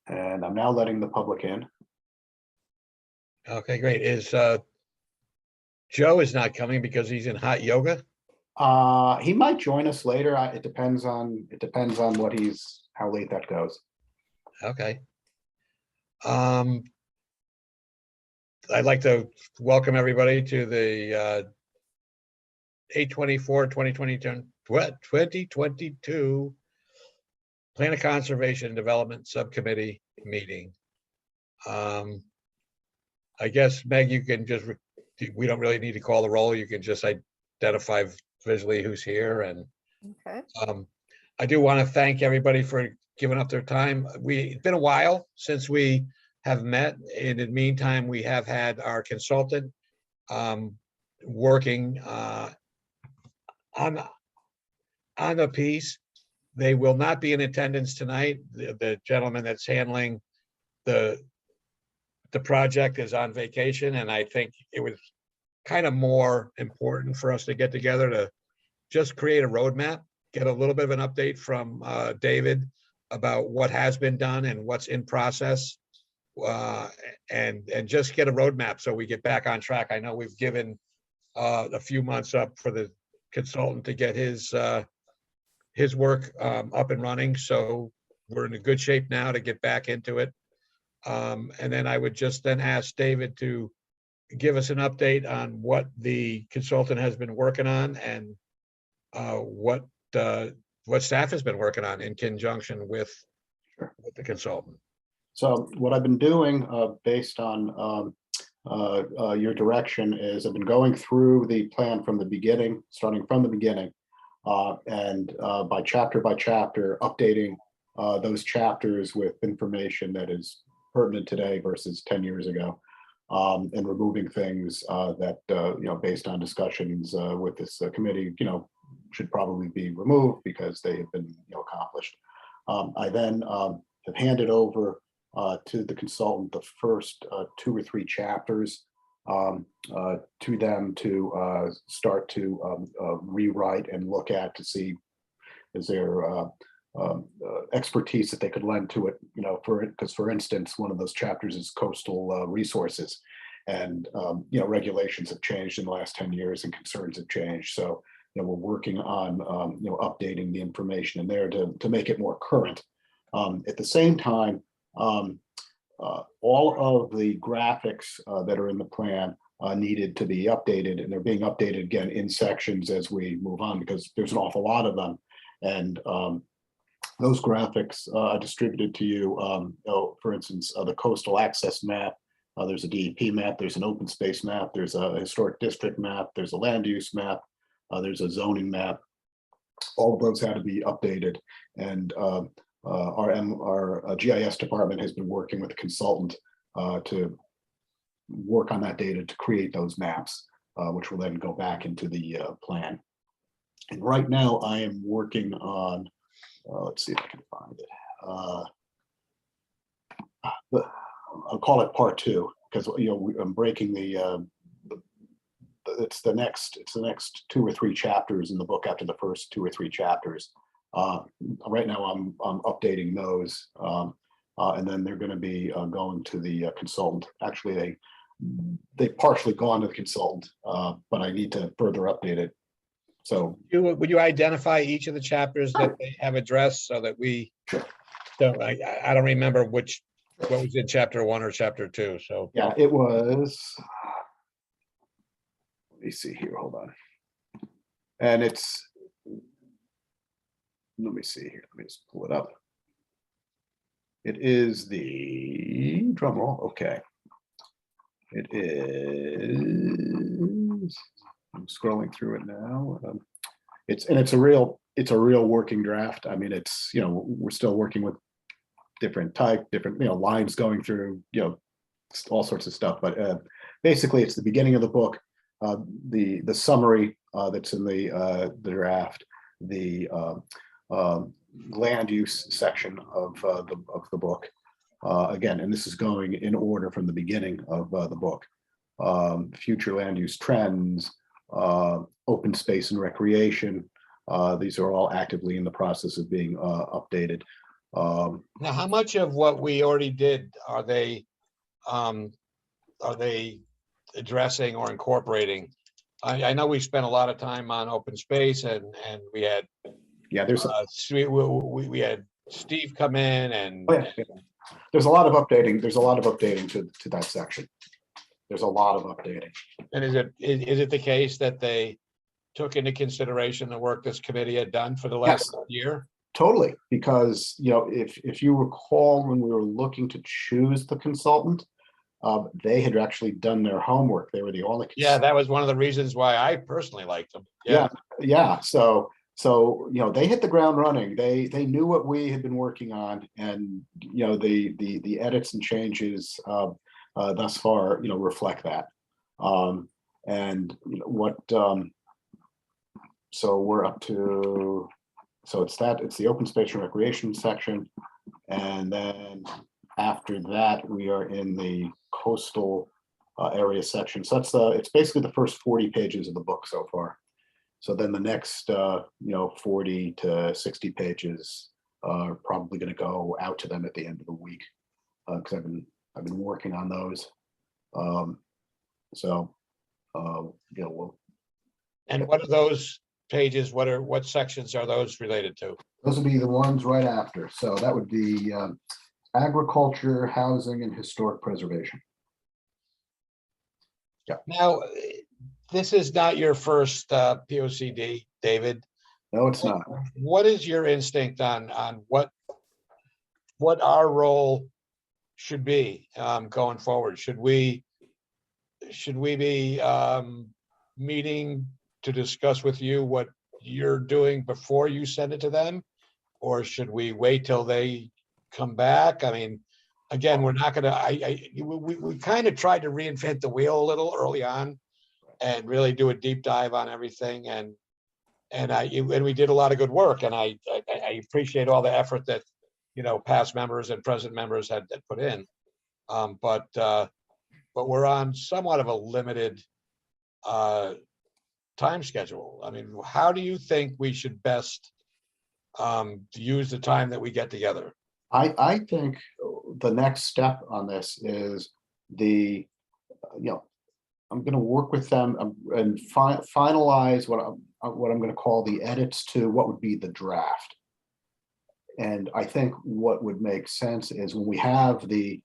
And I'm now letting the public in. Okay, great. Joe is not coming because he's in hot yoga? He might join us later. It depends on how late that goes. Okay. I'd like to welcome everybody to the 2022 Plan of Conservation and Development Subcommittee meeting. I guess, Meg, you can just, we don't really need to call the roll. You can just identify visually who's here. And Okay. I do want to thank everybody for giving up their time. It's been a while since we have met. In the meantime, we have had our consultant working on the piece. They will not be in attendance tonight. The gentleman that's handling the project is on vacation, and I think it was kind of more important for us to get together to just create a roadmap, get a little bit of an update from David about what has been done and what's in process, and just get a roadmap so we get back on track. I know we've given a few months up for the consultant to get his work up and running, so we're in a good shape now to get back into it. And then I would just then ask David to give us an update on what the consultant has been working on and what staff has been working on in conjunction with the consultant. So what I've been doing based on your direction is I've been going through the plan from the beginning, starting from the beginning, and by chapter, updating those chapters with information that is pertinent today versus 10 years ago, and removing things that, based on discussions with this committee, should probably be removed because they have been accomplished. I then have handed over to the consultant the first 2 or 3 chapters to them to start to rewrite and look at to see is there expertise that they could lend to it, because for instance, one of those chapters is coastal resources, and regulations have changed in the last 10 years and concerns have changed. So we're working on updating the information in there to make it more current. At the same time, all of the graphics that are in the plan needed to be updated, and they're being updated again in sections as we move on because there's an awful lot of them. And those graphics are distributed to you. For instance, the coastal access map, there's a DEP map, there's an open space map, there's a historic district map, there's a land use map, there's a zoning map. All of those had to be updated. And our GIS department has been working with a consultant to work on that data to create those maps, which will then go back into the plan. And right now I am working on, let's see if I can find it. I'll call it part 2 because I'm breaking it's the next 2 or 3 chapters in the book after the first 2 or 3 chapters. Right now I'm updating those, and then they're going to be going to the consultant. Actually, they partially gone to the consultant, but I need to further update it. So Would you identify each of the chapters that they have addressed so that we don't, I don't remember what was in chapter 1 or chapter 2. So yeah, it was, let me see here, hold on. And it's, let me see here, let me just pull it up. It is the drum roll. Okay. It is, I'm scrolling through it now. It's a real working draft. I mean, it's, we're still working with different lines going through, all sorts of stuff. But basically, it's the beginning of the book, the summary that's in the draft, the land use section of the book. Again, and this is going in order from the beginning of the book. Future land use trends, open space and recreation. These are all actively in the process of being updated. Now, how much of what we already did are they addressing or incorporating? I know we spent a lot of time on open space, and we had Yeah, there's a, we had Steve come in, and oh, yeah. There's a lot of updating. There's a lot of updating to that section. There's a lot of updating. and is it the case that they took into consideration the work this committee had done for the last year? Totally, because if you recall, when we were looking to choose the consultant, they had actually done their homework. They were the only Yeah, that was one of the reasons why I personally liked them. yeah. So they hit the ground running. They knew what we had been working on, and the edits and changes thus far reflect that. And what so we're up to. So it's the open space and recreation section, and then after that we are in the coastal area section. So it's basically the first 40 pages of the book so far. So then the next 40 to 60 pages are probably going to go out to them at the end of the week, because I've been working on those. We'll. And what are those pages? What sections are those related to? Those would be the ones right after. So that would be agriculture, housing, and historic preservation. Yeah. Now, this is not your first POCD, David. No, it's not. What is your instinct on what our role should be going forward? Should we be meeting to discuss with you what you're doing before you send it to them, or should we wait till they come back? I mean, again, we're not going to. We kind of tried to reinvent the wheel a little early on, and really do a deep dive on everything, and we did a lot of good work, and I appreciate all the effort that past members and present members had put in, but we're on somewhat of a limited time schedule. I mean, how do you think we should best use the time that we get together? I think the next step on this is I'm going to work with them and finalize what I'm going to call the edits to what would be the draft. And I think what would make sense is when we have the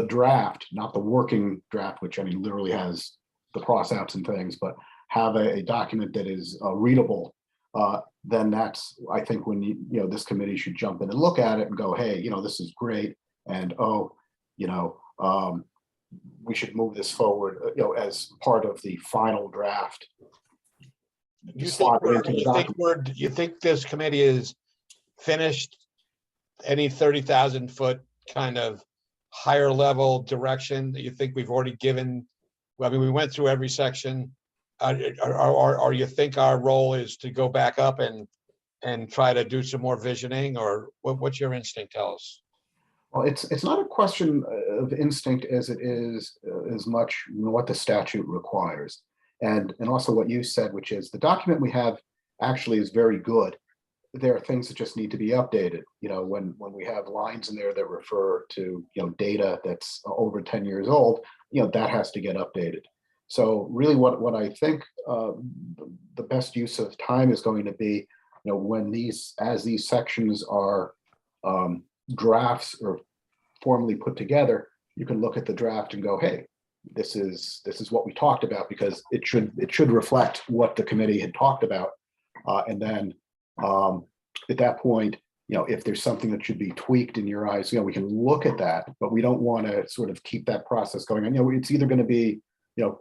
draft, not the working draft, which I mean literally has the cross-outs and things, but have a document that is readable, then that's, I think, when this committee should jump in and look at it and go, hey, this is great, and we should move this forward, as part of the final draft. You think this committee is finished? Any 30,000-foot kind of higher level direction that you think we've already given? I mean, we went through every section. Or you think our role is to go back up and try to do some more visioning, or what's your instinct tell us? Well, it's not a question of instinct as it is as much what the statute requires, and also what you said, which is the document we have actually is very good. There are things that just need to be updated. When we have lines in there that refer to data that's over 10 years old, that has to get updated. So really what I think the best use of time is going to be, when as these sections are drafts or formally put together, you can look at the draft and go, hey, this is what we talked about, because it should reflect what the committee had talked about. And then at that point, if there's something that should be tweaked in your eyes, we can look at that, but we don't want to sort of keep that process going on. It's either going to be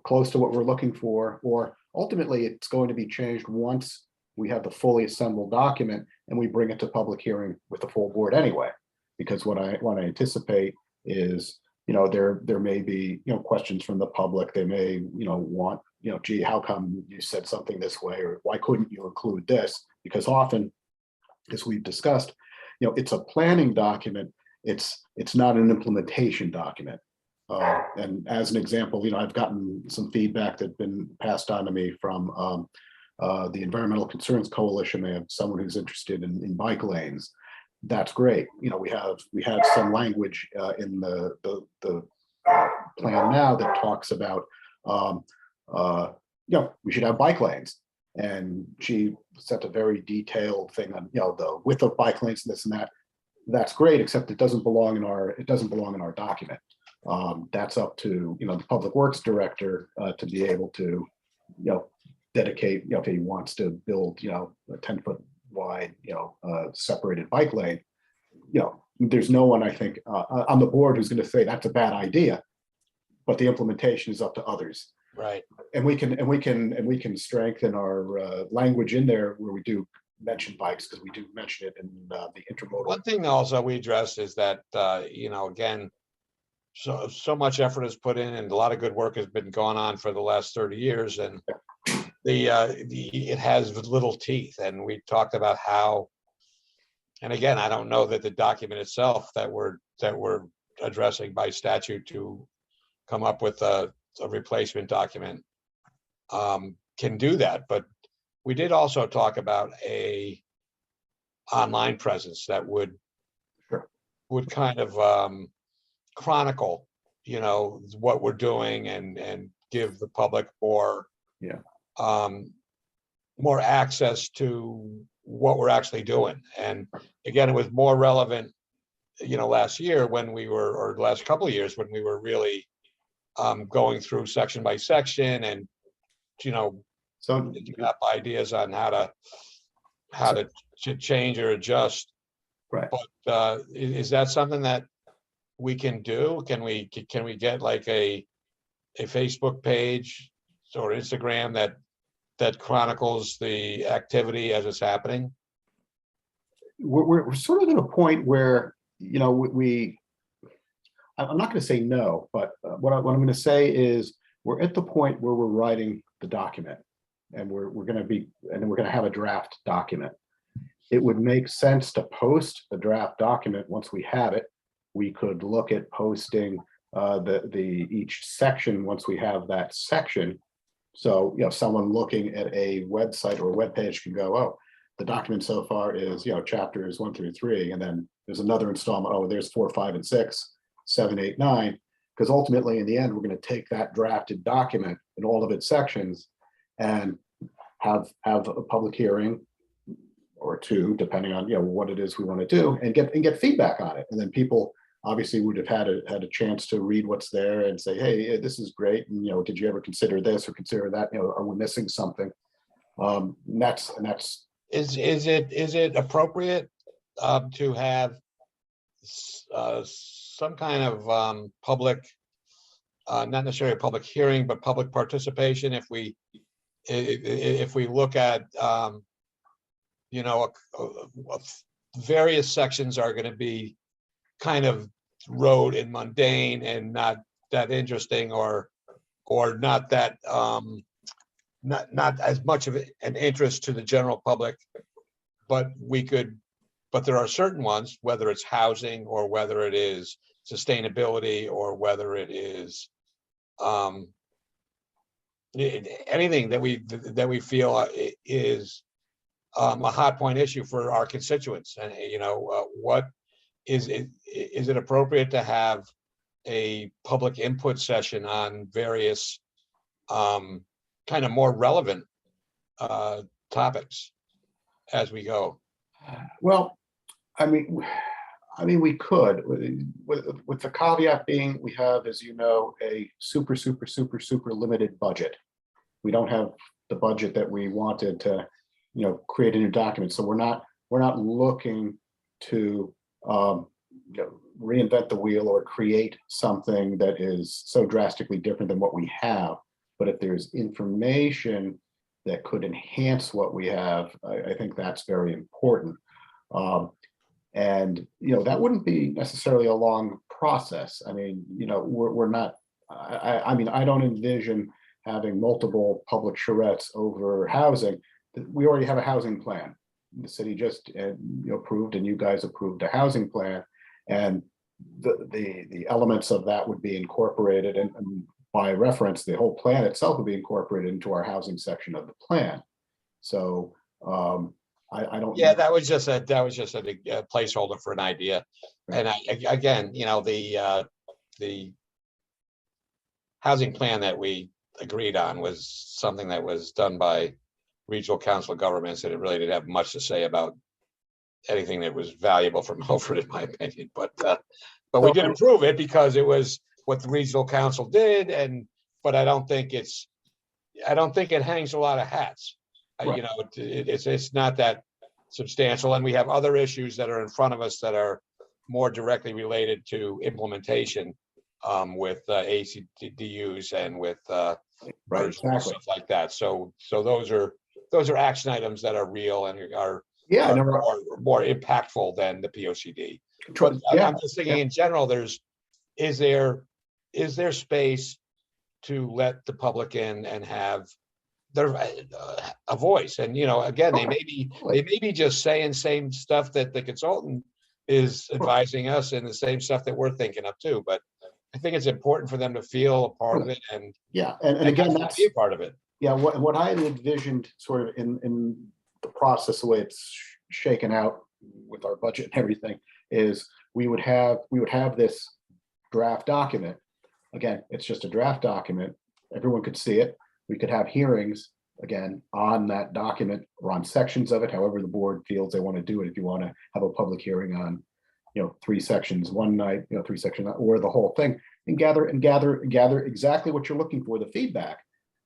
close to what we're looking for, or ultimately it's going to be changed once we have the fully assembled document and we bring it to public hearing with the full board anyway. Because what I anticipate is, there may be, questions from the public. They may, want, gee, how come you said something this way, or why couldn't you include this? Because often, as we've discussed, it's a planning document. It's not an implementation document. And as an example, I've gotten some feedback that's been passed on to me from the Environmental Concerns Coalition. They have someone who's interested in bike lanes. that's great. We have some language in the plan now that talks about, um, we should have bike lanes. And she sent a very detailed thing on, the width of bike lanes and this and that. That's great, except it doesn't belong in our document. That's up to, the Public Works Director to be able to, dedicate, if he wants to build, a 10-foot wide, separated bike lane. There's no one, I think, on the board who's going to say that's a bad idea, but the implementation is up to others. Right. And we can strengthen our language in there where we do mention bikes, because we do mention it in the intermodal. One thing also we addressed is that, again, so much effort is put in and a lot of good work has been going on for the last 30 years. And it has little teeth. And we talked about how, and again, I don't know that the document itself that we're addressing by statute to come up with a replacement document can do that. But we did also talk about a online presence that would kind of chronicle, what we're doing and give the public more access to what we're actually doing. And again, it was more relevant, last year when we were, or the last couple of years when we were really going through section by section and, so up ideas on how to change or adjust. Right. But is that something that we can do? Can we get like a Facebook page or Instagram that chronicles the activity as it's happening? We're sort of at a point where, I'm not going to say no, but what I'm going to say is we're at the point where we're writing the document, and we're going to have a draft document. It would make sense to post the draft document once we have it. We could look at posting each section once we have that section. So, someone looking at a website or a web page can go, oh, the document so far is, chapters 1 through 3, and then there's another installment. Oh, there's 4, 5, and 6, 7, 8, 9. Because ultimately, in the end, we're going to take that drafted document in all of its sections and have a public hearing or two, depending on what it is we want to do, and get feedback on it. And then people obviously would have had a chance to read what's there and say, hey, this is great. And did you ever consider this or consider that? Are we missing something? Is it appropriate to have some kind of public, not necessarily a public hearing, but public participation if we look at various sections are going to be kind of road and mundane and not that interesting or not that not as much of an interest to the general public, but there are certain ones, whether it's housing or whether it is sustainability or whether it is anything that we feel is a hot point issue for our constituents. And what is it appropriate to have a public input session on various kind of more relevant topics as we go? Well, I mean, we could, with the caveat being we have, as you know, a super limited budget. We don't have the budget that we wanted to, create a new document. So we're not looking to reinvent the wheel or create something that is so drastically different than what we have. But if there's information that could enhance what we have, I think that's very important. And that wouldn't be necessarily a long process. I mean, we're not. I don't envision having multiple public charrettes over housing. We already have a housing plan. The city just approved, and you guys approved a housing plan, and the elements of that would be incorporated, and by reference, the whole plan itself would be incorporated into our housing section of the plan. So I don't. Yeah, know. that was just a placeholder for an idea. And again, the housing plan that we agreed on was something that was done by regional council governments, and it really didn't have much to say about anything that was valuable for Milford, in my opinion. But we did approve it because it was what the regional council did, but I don't think it hangs a lot of hats. Right. It's not that substantial, and we have other issues that are in front of us that are more directly related to implementation, with ACDUs and with Right, exactly. stuff like that. So those are action items that are real and are Yeah, more impactful than the POCD. But, yeah, I'm just thinking in general, is there space to let the public in and have their a voice? And again, they may be just saying same stuff that the consultant is advising us, and the same stuff that we're thinking of too. But I think it's important for them to feel a part of it, and and again, that's be a part of it. Yeah, what I had envisioned sort of in the process, the way it's shaken out with our budget and everything, is we would have this draft document. Again, it's just a draft document. Everyone could see it. We could have hearings again on that document or on sections of it, however the board feels they want to do it. If you want to have a public hearing on, 3 sections one night, 3 sections, or the whole thing, and gather exactly what you're looking for, the feedback.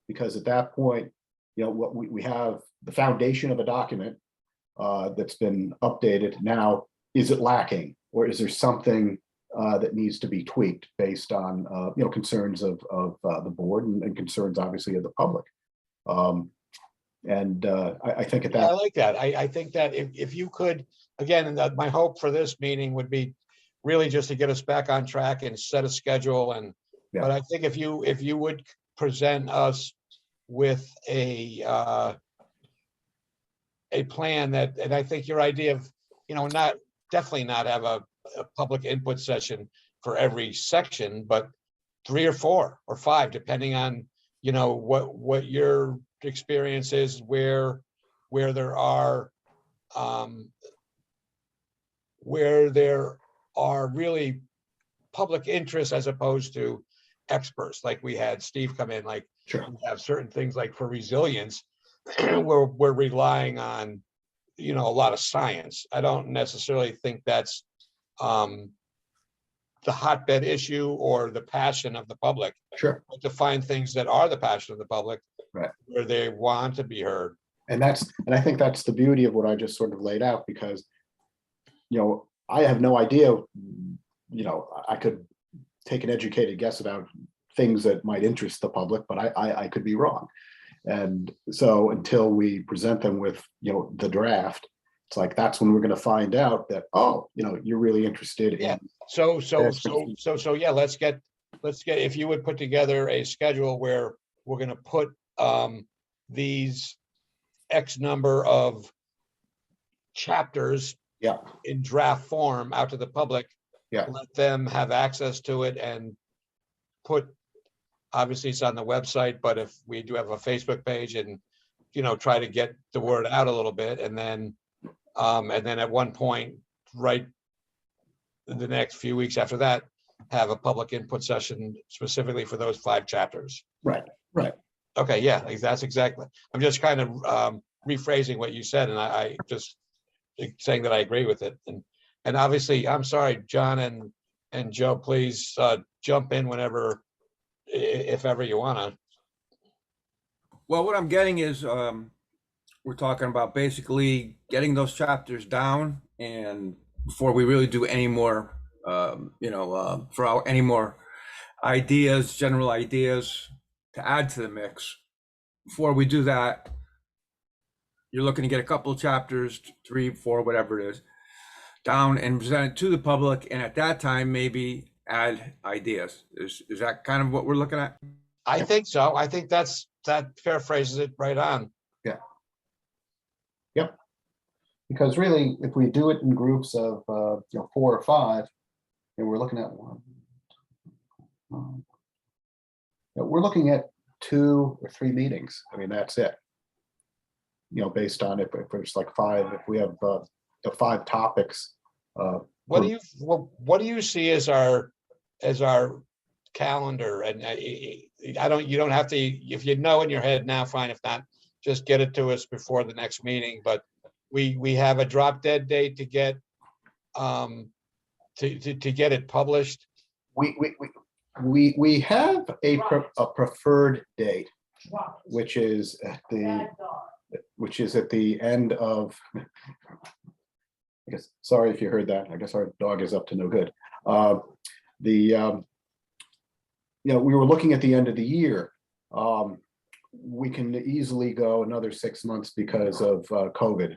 Because at that point, what we have the foundation of a document that's been updated. Now, is it lacking, or is there something that needs to be tweaked based on concerns of the board and concerns, obviously, of the public? I think at that. I like that. I think that if you could, again, my hope for this meeting would be really just to get us back on track and set a schedule. But I think if you would present us with a plan and I think your idea of, definitely not have a public input session for every section, but 3 or 4 or 5, depending on, what your experience is, where there are really public interest as opposed to experts. Like we had Steve come in, like Sure. we have certain things like for resilience, we're relying on, a lot of science. I don't necessarily think that's the hotbed issue or the passion of the public. Sure. But to find things that are the passion of the public, right, where they want to be heard. And I think that's the beauty of what I just sort of laid out, because I have no idea. I could take an educated guess about things that might interest the public, but I could be wrong. And so until we present them with the draft, it's like that's when we're going to find out that, you're really interested in. So yeah, let's get if you would put together a schedule where we're going to put these X number of chapters in draft form out to the public, let them have access to it, and obviously it's on the website, but if we do have a Facebook page, and try to get the word out a little bit, and then at one point, right in the next few weeks after that, have a public input session specifically for those 5 chapters. Right. Okay, yeah, that's exactly. I'm just kind of rephrasing what you said, and I just saying that I agree with it. And obviously, I'm sorry, John and Joe, please jump in whenever, if ever you want to. Well, what I'm getting is we're talking about basically getting those chapters down, and before we really do any more, any more ideas, general ideas to add to the mix. Before we do that, you're looking to get a couple of chapters, 3, 4, whatever it is, down and present it to the public, and at that time maybe add ideas. Is that kind of what we're looking at? I think so. I think that paraphrases it right on. Yeah. Yep. Because really, if we do it in groups of 4 or 5, and we're looking at we're looking at 2 or 3 meetings. I mean, that's it. based on if it's like five, if we have the 5 topics. What do you see as our calendar? And you don't have to, if you know in your head now, fine. If not, just get it to us before the next meeting. But we have a drop dead date to get to get it published. We have a preferred date, which is at the end of, I guess, sorry if you heard that. I guess our dog is up to no good. We were looking at the end of the year. We can easily go another 6 months because of COVID,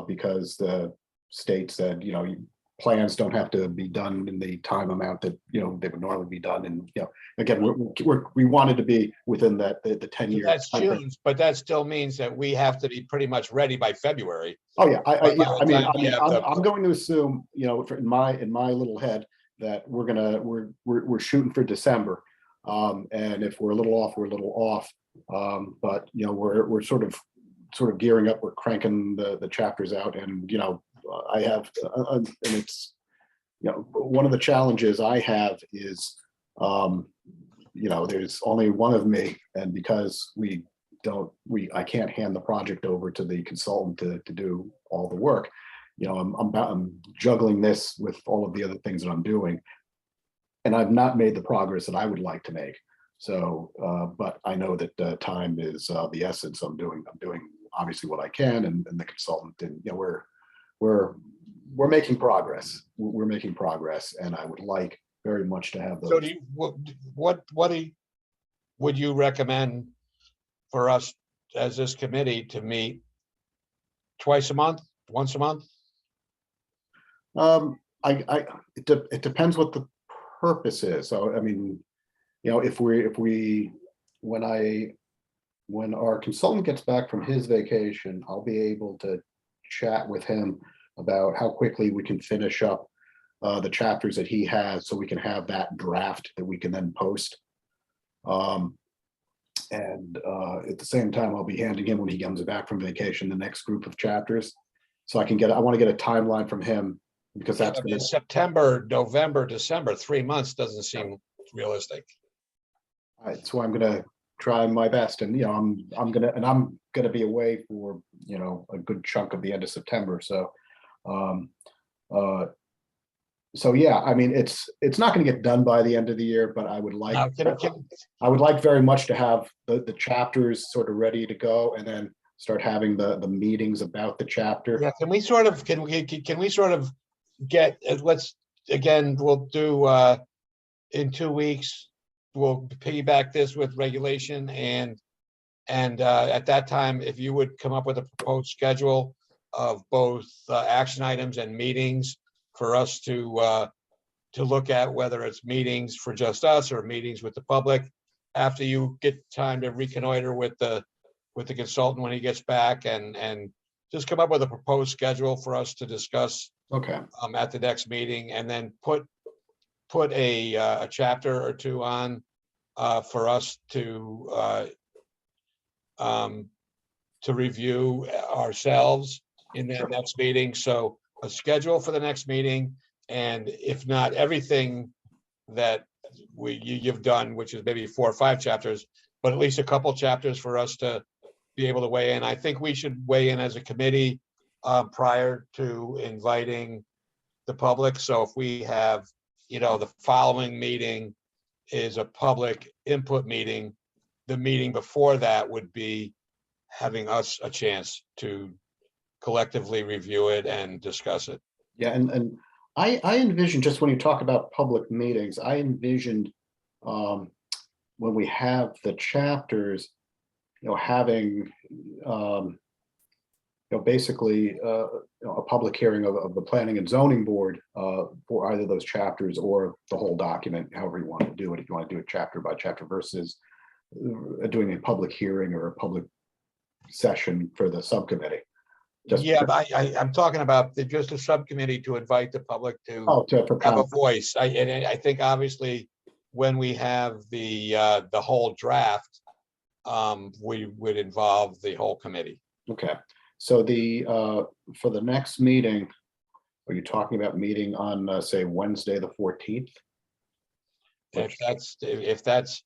because the state said, plans don't have to be done in the time amount that, they would normally be done. And, again, we wanted to be within the 10-year. That's June, but that still means that we have to be pretty much ready by February. Oh yeah, I'm I'm going to assume, in my little head, that we're shooting for December, and if we're a little off, we're a little off. But we're sort of gearing up. We're cranking the chapters out, and I have, and it's one of the challenges I have is there's only one of me, and because I can't hand the project over to the consultant to do all the work. I'm juggling this with all of the other things that I'm doing, and I've not made the progress that I would like to make. So, but I know that time is the essence. I'm doing obviously what I can, and the consultant, and we're making progress. We're making progress, and I would like very much to have those. So, what would you recommend for us as this committee to meet twice a month, once a month? It depends what the purpose is. So, I mean, when our consultant gets back from his vacation, I'll be able to chat with him about how quickly we can finish up the chapters that he has, so we can have that draft that we can then post. And at the same time, I'll be handing him, when he comes back from vacation, the next group of chapters. So I want to get a timeline from him, because that's September, November, December, 3 months doesn't seem realistic. So I'm gonna try my best, and I'm gonna be away for a good chunk of the end of September. So so yeah, I mean, it's not going to get done by the end of the year, but I would like I would like very much to have the chapters sort of ready to go, and then start having the meetings about the chapter. Yeah, can we sort of get, let's, again, we'll do in 2 weeks, we'll piggyback this with regulation, and at that time, if you would come up with a proposed schedule of both action items and meetings for us to look at, whether it's meetings for just us or meetings with the public, after you get time to reconnoiter with the consultant when he gets back, and just come up with a proposed schedule for us to discuss. Okay. At the next meeting, and then put a chapter or two on for us to review ourselves in that next meeting. So a schedule for the next meeting, and if not everything that you've done, which is maybe 4 or 5 chapters, but at least a couple chapters for us to be able to weigh in. I think we should weigh in as a committee prior to inviting the public. So if we have, the following meeting is a public input meeting, the meeting before that would be having us a chance to collectively review it and discuss it. Yeah, and I envision, just when you talk about public meetings, I envisioned when we have the chapters, having basically a public hearing of the planning and zoning board for either those chapters or the whole document, however you want to do it. If you want to do it chapter by chapter versus doing a public hearing or a public session for the subcommittee. I'm talking about just a subcommittee to invite the public to have a voice. I think obviously when we have the whole draft, we would involve the whole committee. Okay, so for the next meeting, are you talking about meeting on, say, Wednesday, the 14th? If that's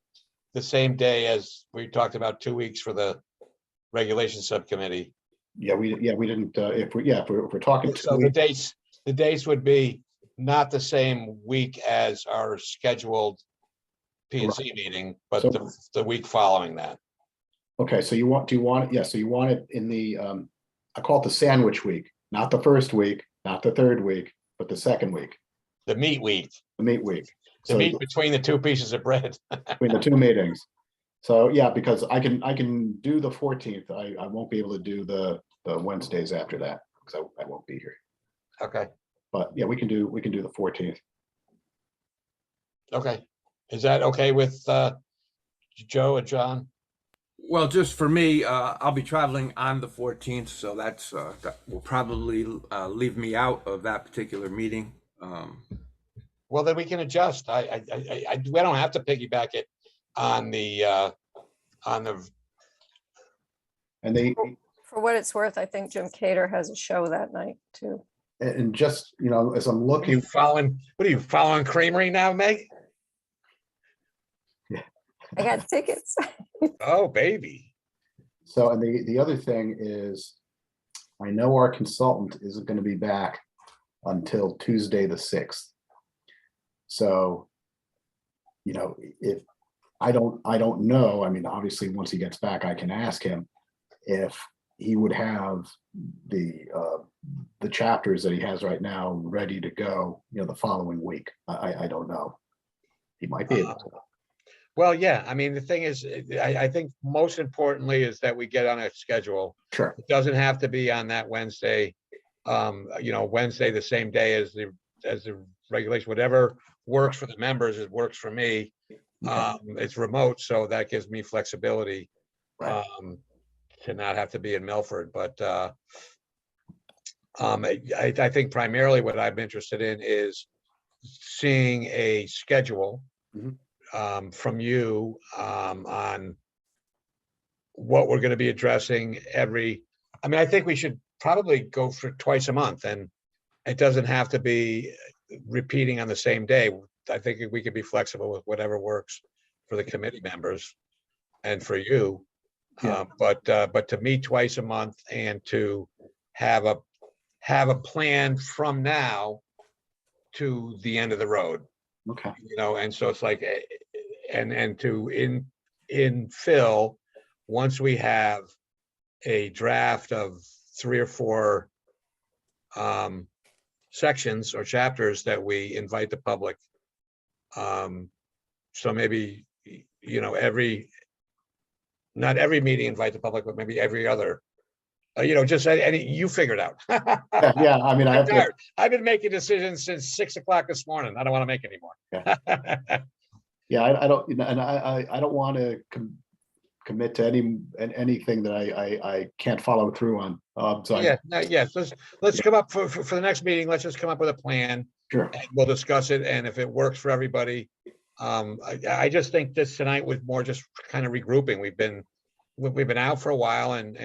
the same day as we talked about 2 weeks for the regulation subcommittee. Yeah, we didn't, if we're talking 2 So weeks. the dates would be not the same week as our scheduled P and Z meeting, but So- the week following that. Okay, so do you want it, yeah, so you want it in the, I call it the sandwich week, not the first week, not the third week, but the second week, The meat week, the meat week. the So meat between the two pieces of bread. between the two meetings. So, yeah, because I can do the 14th. I won't be able to do the Wednesdays after that, because I won't be here. Okay, But yeah, we can do the 14th. okay. Is that okay with Joe and John? Well, just for me, I'll be traveling on the 14th, so that will probably leave me out of that particular meeting. Well, then we can adjust. We don't have to piggyback it on the And they, For what it's worth, I think Jim Cater has a show that night too. and just, as I'm What are you looking, following Creamery now, Meg? I got tickets. Oh, baby. so, and the other thing is, I know our consultant isn't going to be back until Tuesday, the 6th. So, if I don't know, I mean, obviously, once he gets back, I can ask him if he would have the chapters that he has right now ready to go, the following week. I don't know. He might be able to. Well, yeah, I mean, the thing is, I think most importantly is that we get on a schedule. Sure. It doesn't have to be on that Wednesday, Wednesday, the same day as the regulation, whatever works for the members, it works for me. Okay. It's remote, so that gives me flexibility. Right. To not have to be in Milford, but I think primarily what I'm interested in is seeing a schedule Mhm. from you on what we're going to be addressing I mean, I think we should probably go for twice a month, and it doesn't have to be repeating on the same day. I think we could be flexible with whatever works for the committee members and for you. Yeah. But to meet twice a month and to have a plan from now to the end of the road, Okay. and so it's like, and to infill, once we have a draft of 3 or 4 sections or chapters that we invite the public. So maybe, not every meeting invite the public, but maybe every other, just any, you figure it out. Yeah, I mean, I I'm have to, tired. I've been making decisions since 6 o'clock this morning. I don't want to make any more. yeah, I don't, and I don't want to commit to anything that I can't follow through on. So Yeah, no, yes, let's come up for the next meeting. Let's just come up with a plan. sure. And we'll discuss it, and if it works for everybody, I just think this tonight was more just kind of regrouping. We've been out for a while, and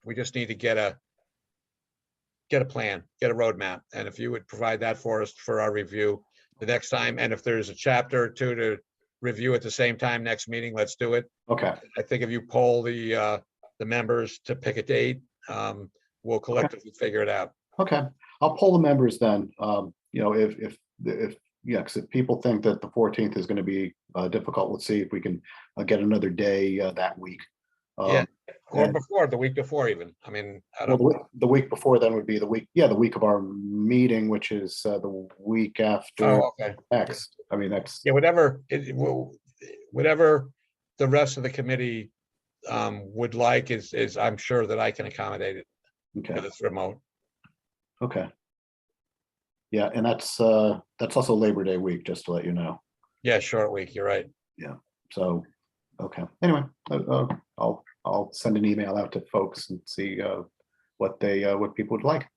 we just need to get a plan, get a roadmap, and if you would provide that for us for our review the next time, and if there's a chapter or two to review at the same time next meeting, let's do it. Okay. I think if you poll the members to pick a date, we'll collectively figure it out. Okay. I'll poll the members then. If yeah, because if people think that the 14th is going to be difficult, let's see if we can get another day that week. Yeah, or and- before, the week before even. I mean, I Well, don't. the week before then would be the week of our meeting, which is the week after Oh, okay. next. I mean, that's, Yeah, whatever the rest of the committee would like is I'm sure that I can accommodate it okay, because it's remote. okay. Yeah, and that's also Labor Day week, just to let you know. Yeah, short week. You're right. So, okay, anyway, I'll send an email out to folks and see what people would like.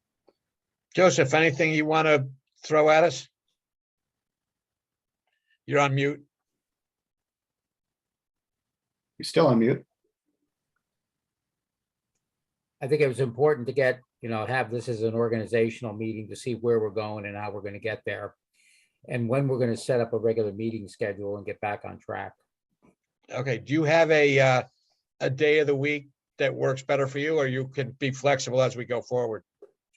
Joseph, anything you want to throw at us? You're on mute. You're still on mute. I think it was important to get, have this as an organizational meeting to see where we're going and how we're going to get there. And when we're going to set up a regular meeting schedule and get back on track. Okay, do you have a day of the week that works better for you, or you can be flexible as we go forward?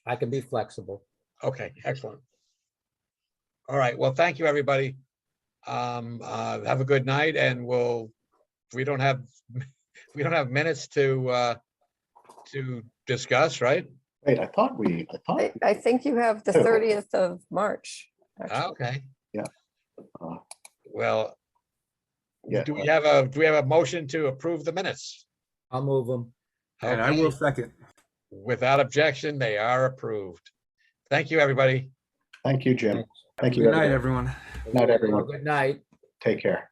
I can be flexible. Okay, excellent. All right, well, thank you, everybody. Have a good night, and we don't have minutes to discuss, right? Wait, I thought, I think you have the Oh. 30th of March. actually. Okay. Uh, Well, Yeah, do we have a motion to approve the minutes? I'll move them. And I will Okay, second. without objection, they are approved. Thank you, everybody. thank you, Jim. Thank you, Good night, everybody. everyone. Night, everyone. Good night. Take care.